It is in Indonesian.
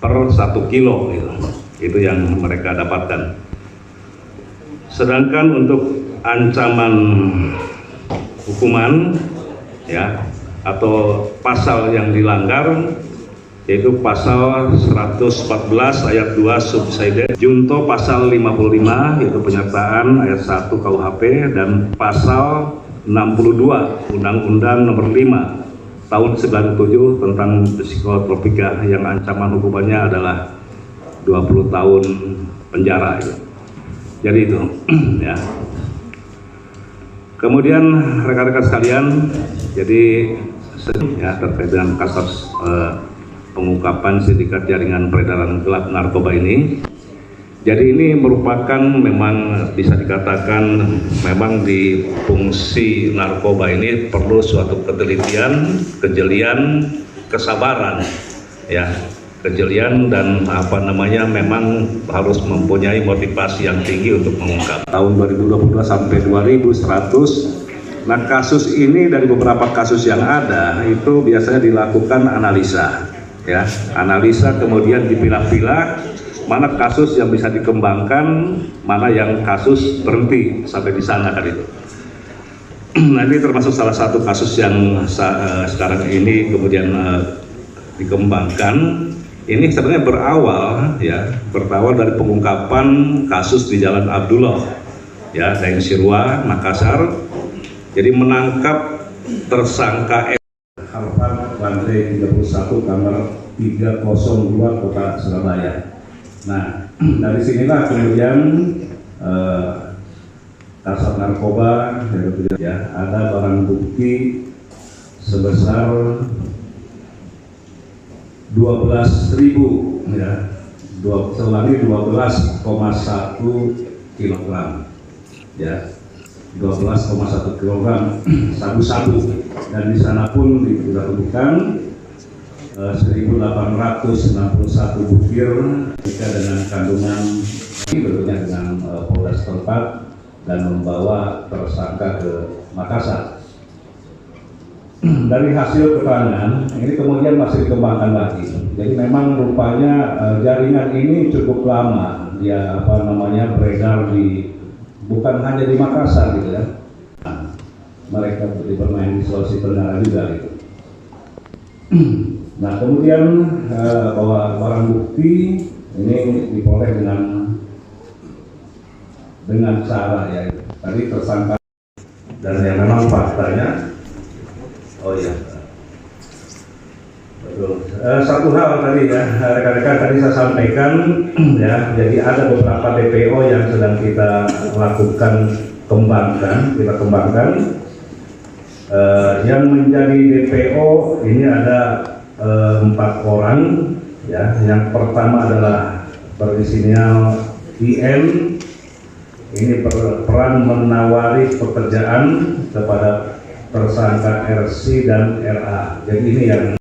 per 1 kilo gitu. Itu yang mereka dapatkan. Sedangkan untuk ancaman hukuman ya atau pasal yang dilanggar yaitu pasal 114 ayat 2 subside junto pasal 55 yaitu penyertaan ayat 1 KUHP dan pasal 62 Undang-Undang Nomor 5 tahun 97 tentang psikotropika yang ancaman hukumannya adalah 20 tahun penjara gitu. Jadi itu ya. Kemudian rekan-rekan sekalian, jadi ya terkait dengan kasus pengungkapan sindikat jaringan peredaran gelap narkoba ini. Jadi ini merupakan memang bisa dikatakan memang di fungsi narkoba ini perlu suatu ketelitian, kejelian, kesabaran ya. Kejelian dan memang harus mempunyai motivasi yang tinggi untuk mengungkap. Tahun 2022 sampai 2100. Nah, kasus ini dari beberapa kasus yang ada itu biasanya dilakukan analisa ya. Analisa kemudian dipilah-pilah mana kasus yang bisa dikembangkan, mana yang kasus berhenti sampai di sana kan itu. Nah, ini termasuk salah satu kasus yang sekarang ini kemudian dikembangkan. Ini sebenarnya berawal dari pengungkapan kasus di Jalan Abdullah ya, Daeng Sirwa, Makassar. Jadi menangkap tersangka Alfat lantai 31 kamar 302 Kota Surabaya. Nah, dari sinilah kemudian Kasat Narkoba ya, ada barang bukti sebesar 12.000 ya, 12,1 kilogram ya, 12,1 kilogram sabu-sabu, dan di sana pun ditemukan 1.861 butir dengan kandungan berikutnya dengan Polres tempat dan membawa tersangka ke Makassar. Dari hasil keterangan ini kemudian masih dikembangkan lagi. Jadi memang rupanya jaringan ini cukup lama dia beredar di bukan hanya di Makassar gitu ya. Mereka bermain di Sulawesi Tenggara juga gitu. Nah, kemudian bahwa barang bukti ini diperoleh dengan cara ya tadi tersangka, dan yang memang faktanya betul. Satu hal tadi ya rekan-rekan tadi saya sampaikan ya, jadi ada beberapa DPO yang sedang kita kembangkan. Yang menjadi DPO ini ada 4 orang ya. Yang pertama adalah berinisial IN, ini berperan menawari pekerjaan kepada tersangka RC dan RA. Jadi ini yang